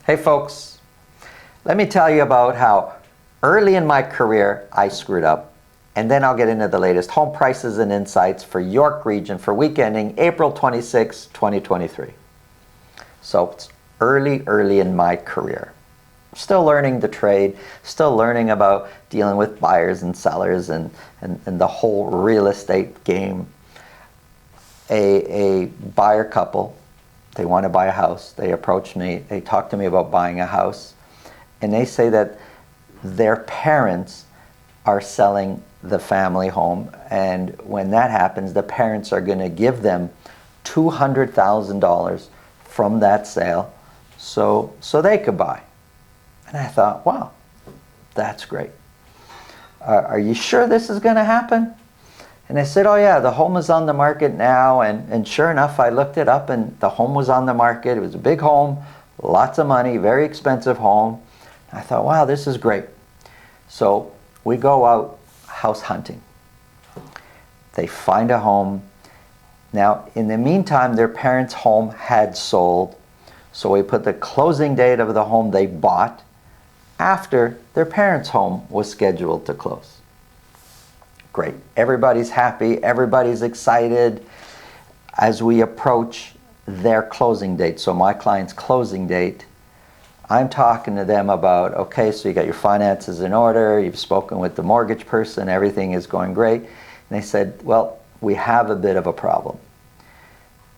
Hey folks, let me tell you about how early in my career I screwed up, and then I'll get into the latest home prices and insights for York Region for week ending April 26, 2023. So it's early in my career. Still learning the trade, still learning about dealing with buyers and sellers and the whole real estate game. A buyer couple, they want to buy a house. They approach me, they talk to me about buying a house, and they say that their parents are selling the family home, and when that happens, the parents are going to give them $200,000 from that sale so they could buy. And I thought, wow, that's great. Are you sure this is going to happen? And they said, oh yeah, the home is on the market now. And sure enough, I looked it up and the home was on the market. It was a big home, lots of money, very expensive home. I thought, wow, this is great. So we go out house hunting. They find a home. Now, in the meantime, their parents' home had sold. So we put the closing date of the home they bought after their parents' home was scheduled to close. Great. Everybody's happy. Everybody's excited as we approach their closing date. So my client's closing date, I'm talking to them about, okay, so you got your finances in order, you've spoken with the mortgage person, everything is going great. And they said, well, we have a bit of a problem.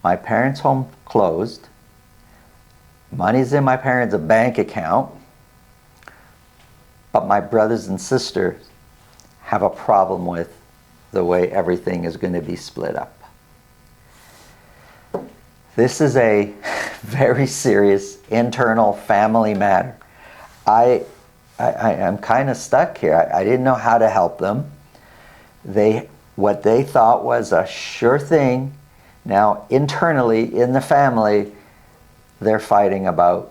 My parents' home closed. Money's in my parents' bank account, but my brothers and sisters have a problem with the way everything is going to be split up. This is a very serious internal family matter. I'm kind of stuck here. I didn't know how to help them. What they thought was a sure thing. Now, internally in the family, they're fighting about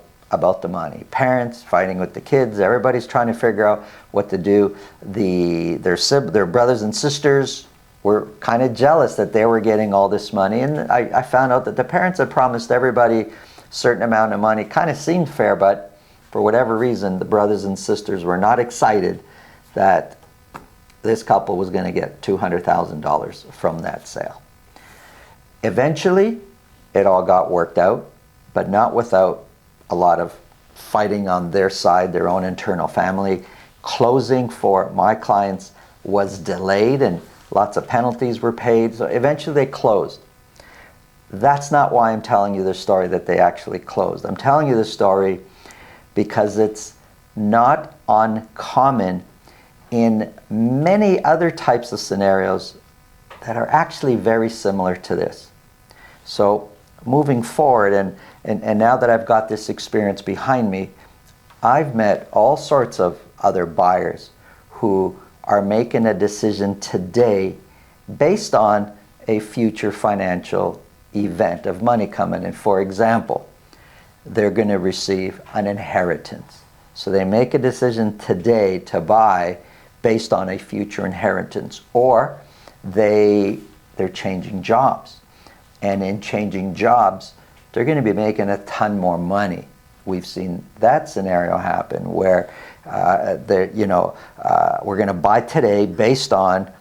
the money. Parents fighting with the kids. Everybody's trying to figure out what to do. Their brothers and sisters were kind of jealous that they were getting all this money. And I found out that the parents had promised everybody a certain amount of money. Kind of seemed fair, but for whatever reason, the brothers and sisters were not excited that this couple was going to get $200,000 from that sale. Eventually, it all got worked out, but not without a lot of fighting on their side, their own internal family. Closing for my clients was delayed and lots of penalties were paid. So eventually they closed. That's not why I'm telling you the story that they actually closed. I'm telling you the story because it's not uncommon in many other types of scenarios that are actually very similar to this. So moving forward, and now that I've got this experience behind me, I've met all sorts of other buyers who are making a decision today based on a future financial event of money coming in. For example, they're going to receive an inheritance. So they make a decision today to buy based on a future inheritance, or they're changing jobs. And in changing jobs, they're going to be making a ton more money. We've seen that scenario happen where we're going to buy today based on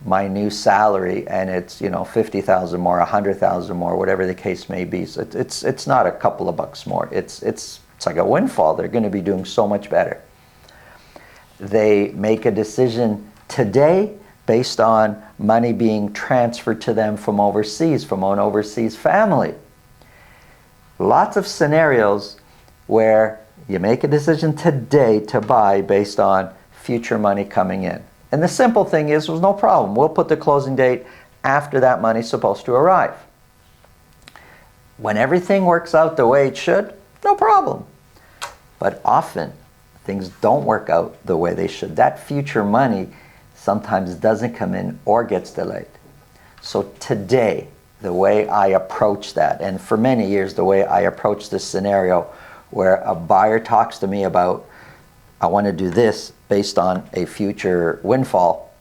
my new salary, and it's $50,000 more, $100,000 more, whatever the case may be. So it's not a couple of bucks more. It's like a windfall. They're going to be doing so much better. They make a decision today based on money being transferred to them from overseas, from an overseas family. Lots of scenarios where you make a decision today to buy based on future money coming in. And the simple thing is, there's no problem. We'll put the closing date after that money's supposed to arrive. When everything works out the way it should, no problem. But often, things don't work out the way they should. That future money sometimes doesn't come in or gets delayed. So today, the way I approach that, and for many years the way I approach this scenario where a buyer talks to me about, I want to do this based on a future windfall,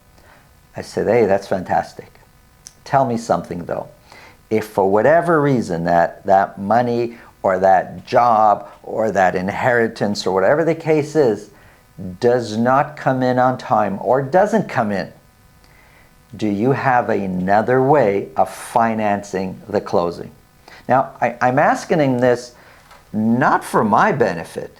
I said, hey, that's fantastic. Tell me something though. If for whatever reason that money or that job or that inheritance or whatever the case is does not come in on time or doesn't come in, do you have another way of financing the closing? Now, I'm asking this not for my benefit.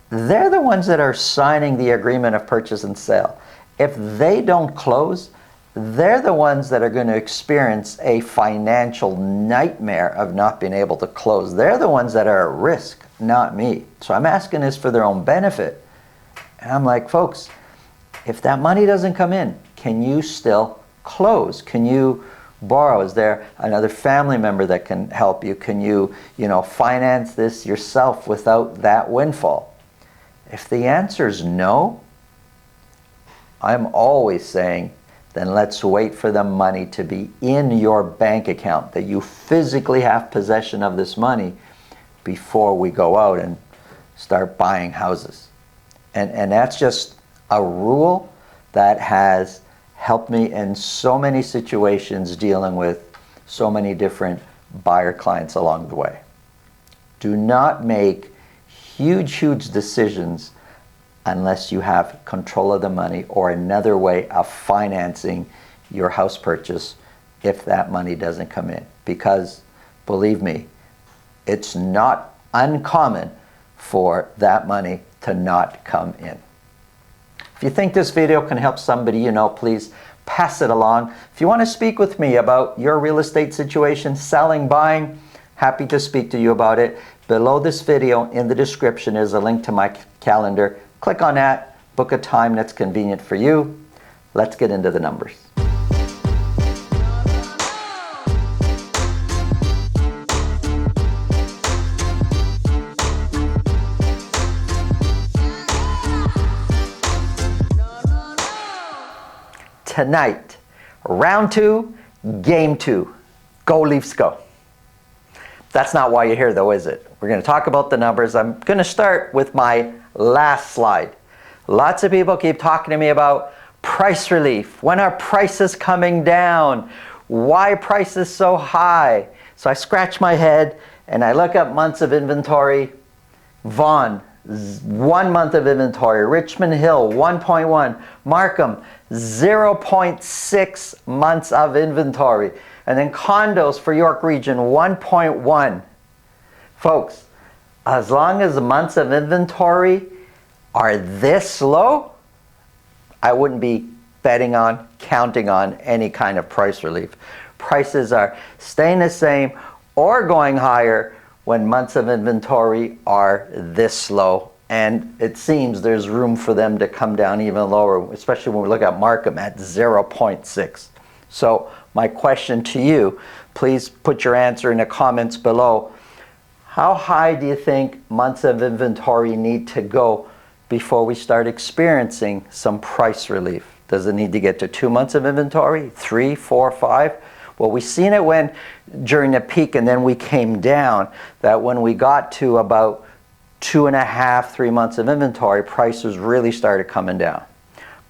They're the ones that are signing the agreement of purchase and sale. If they don't close, they're the ones that are going to experience a financial nightmare of not being able to close. They're the ones that are at risk, not me. So I'm asking this for their own benefit. And I'm like, folks, if that money doesn't come in, can you still close? Can you borrow? Is there another family member that can help you? Can you, finance this yourself without that windfall? If the answer is no, I'm always saying, then let's wait for the money to be in your bank account, that you physically have possession of this money before we go out and start buying houses. And that's just a rule that has helped me in so many situations dealing with so many different buyer clients along the way. Do not make huge decisions unless you have control of the money or another way of financing your house purchase if that money doesn't come in. Because believe me, it's not uncommon for that money to not come in. If you think this video can help somebody please pass it along. If you want to speak with me about your real estate situation, selling, buying, happy to speak to you about it. Below this video in the description is a link to my calendar. Click on that, book a time that's convenient for you. Let's get into the numbers. Tonight, round 2, game 2. Go Leafs go. That's not why you're here though, is it? We're going to talk about the numbers. I'm going to start with my last slide. Lots of people keep talking to me about price relief. When are prices coming down? Why prices so high? So I scratch my head and I look up months of inventory. Vaughan, 1 month of inventory. Richmond Hill, 1.1. Markham, 0.6 months of inventory. And then condos for York Region, 1.1. Folks, as long as the months of inventory are this low, I wouldn't be betting on, counting on any kind of price relief. Prices are staying the same or going higher when months of inventory are this low. And it seems there's room for them to come down even lower, especially when we look at Markham at 0.6. So my question to you, please put your answer in the comments below. How high do you think months of inventory need to go before we start experiencing some price relief? Does it need to get to 2 months of inventory, 3, 4, 5? Well, we've seen it during the peak, and then we came down, that when we got to about 2.5, 3 months of inventory, prices really started coming down.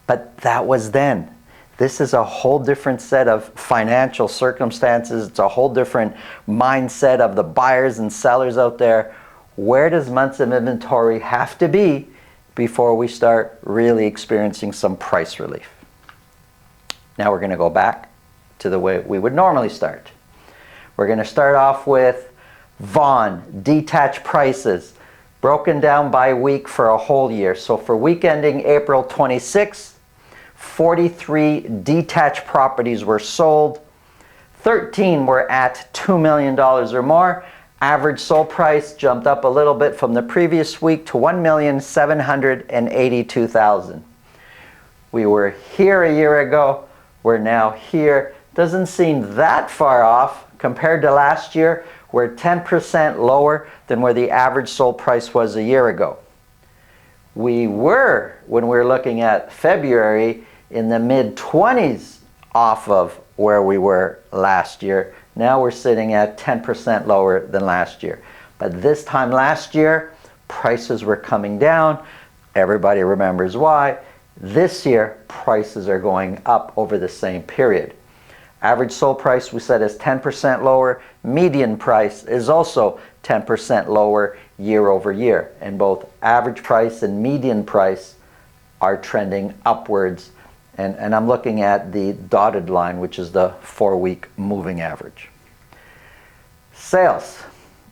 But that was then. This is a whole different set of financial circumstances. It's a whole different mindset of the buyers and sellers out there. Where does months of inventory have to be before we start really experiencing some price relief? Now we're going to go back to the way we would normally start. We're going to start off with Vaughan, detached prices, broken down by week for a whole year. So for week ending April 26th, 43 detached properties were sold. 13 were at $2 million or more. Average sold price jumped up a little bit from the previous week to $1,782,000. We were here a year ago. We're now here. Doesn't seem that far off compared to last year. We're 10% lower than where the average sold price was a year ago. We were, when we were looking at February, in the mid-20s off of where we were last year. Now we're sitting at 10% lower than last year. But this time last year, prices were coming down. Everybody remembers why. This year, prices are going up over the same period. Average sold price we said is 10% lower. Median price is also 10% lower year over year. And both average price and median price are trending upwards. And I'm looking at the dotted line, which is the 4-week moving average. Sales.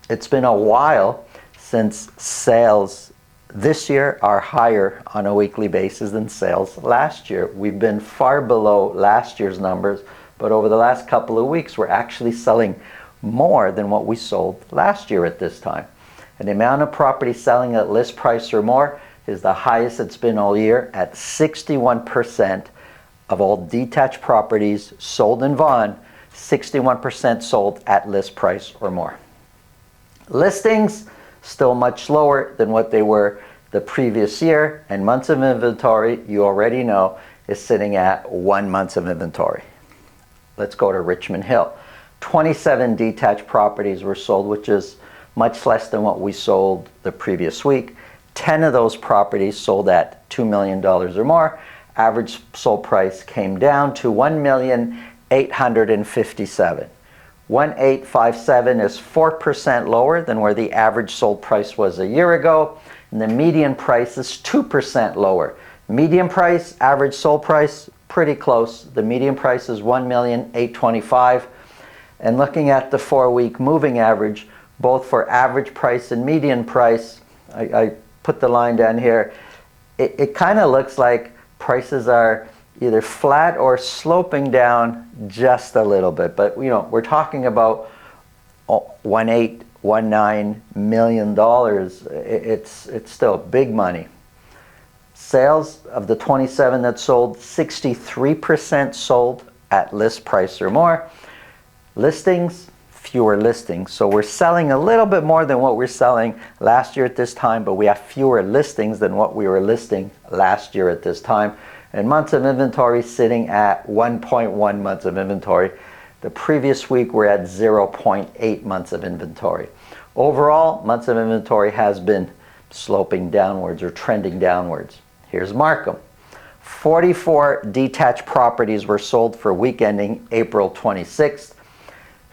It's been a while since sales this year are higher on a weekly basis than sales last year. We've been far below last year's numbers, but over the last couple of weeks, we're actually selling more than what we sold last year at this time. And the amount of property selling at list price or more is the highest it's been all year at 61% of all detached properties sold in Vaughan, 61% sold at list price or more. Listings, still much lower than what they were the previous year, and months of inventory, you already know, is sitting at 1 month of inventory. Let's go to Richmond Hill. 27 detached properties were sold, which is much less than what we sold the previous week. 10 of those properties sold at $2 million or more. Average sold price came down to $1,857,000. 1,857 is 4% lower than where the average sold price was a year ago, and the median price is 2% lower. Median price, average sold price, pretty close. The median price is $1,825,000. And looking at the 4-week moving average, both for average price and median price, I put the line down here, it kind of looks like prices are either flat or sloping down just a little bit. But you know, we're talking about $1.819 million. It's still big money. Sales of the 27 that sold, 63% sold at list price or more. Listings, fewer listings. So we're selling a little bit more than what we're selling last year at this time, but we have fewer listings than what we were listing last year at this time. And months of inventory sitting at 1.1 months of inventory. The previous week we're at 0.8 months of inventory. Overall, months of inventory has been sloping downwards or trending downwards. Here's Markham. 44 detached properties were sold for week ending April 26th.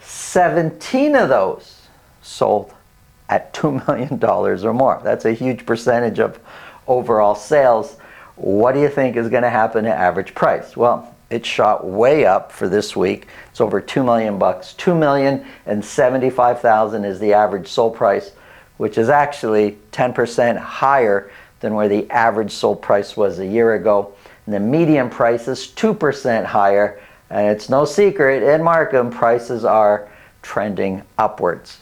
17 of those sold at $2 million or more. That's a huge percentage of overall sales. What do you think is going to happen to average price? Well, it shot way up for this week. It's over $2 million. $2,075,000 is the average sold price, which is actually 10% higher than where the average sold price was a year ago. And the median price is 2% higher. And it's no secret, in Markham, prices are trending upwards.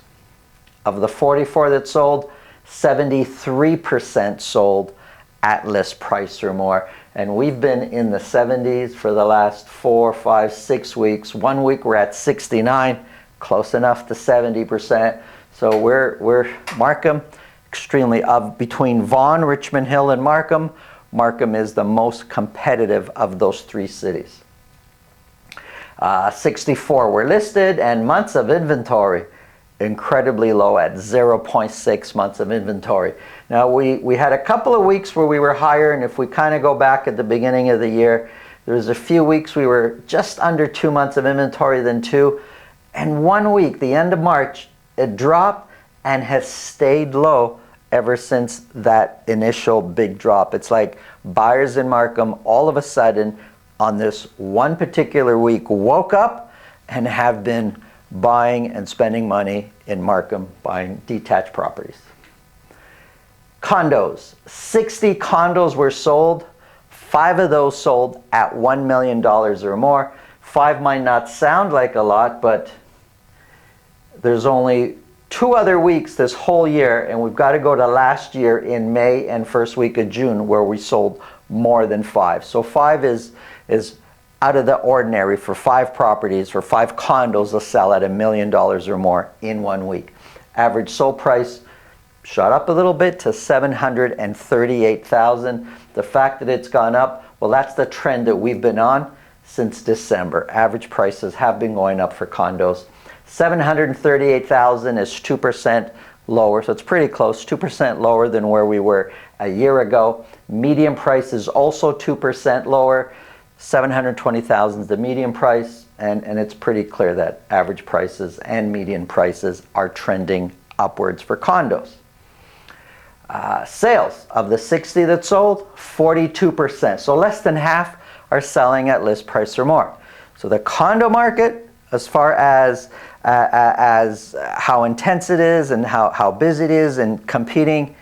Of the 44 that sold, 73% sold at list price or more. And we've been in the 70s for the last 4, 5, 6 weeks. 1 week we're at 69, close enough to 70%. So we're Markham, extremely between Vaughan, Richmond Hill, and Markham. Markham is the most competitive of those 3 cities. 64 were listed, and months of inventory incredibly low at 0.6 months of inventory. Now we had a couple of weeks where we were higher, and if we kind of go back at the beginning of the year, there was a few weeks we were just under 2 months of inventory, then 2, and 1 week, the end of March, it dropped and has stayed low ever since that initial big drop. It's like buyers in Markham all of a sudden on this one particular week woke up and have been buying and spending money in Markham, buying detached properties. Condos. 60 condos were sold. 5 of those sold at $1 million or more. 5 might not sound like a lot, but there's only 2 other weeks this whole year, and we've got to go to last year in May and first week of June where we sold more than 5. So 5 is out of the ordinary for 5 properties, for 5 condos to sell at $1 million or more in 1 week. Average sold price shot up a little bit to $738,000. The fact that it's gone up, well, that's the trend that we've been on since December. Average prices have been going up for condos. $738,000 is 2% lower, so it's pretty close, 2% lower than where we were a year ago. Median price is also 2% lower. $720,000 is the median price, and it's pretty clear that average prices and median prices are trending upwards for condos. Sales of the 60 that sold, 42%. So less than half are selling at list price or more. So the condo market, as far as how intense it is and how busy it is and competing,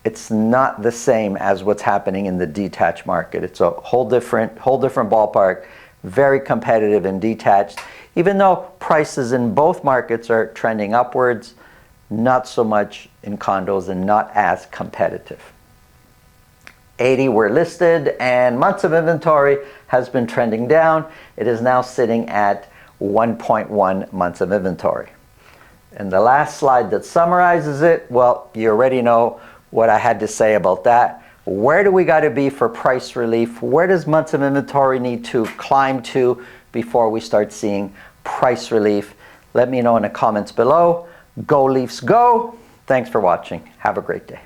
it's not the same as what's happening in the detached market. It's a whole different ballpark, very competitive in detached. Even though prices in both markets are trending upwards, not so much in condos and not as competitive. 80 were listed and months of inventory has been trending down. It is now sitting at 1.1 months of inventory. And the last slide that summarizes it, well, you already know what I had to say about that. Where do we got to be for price relief? Where does months of inventory need to climb to before we start seeing price relief? Let me know in the comments below. Go Leafs go! Thanks for watching. Have a great day.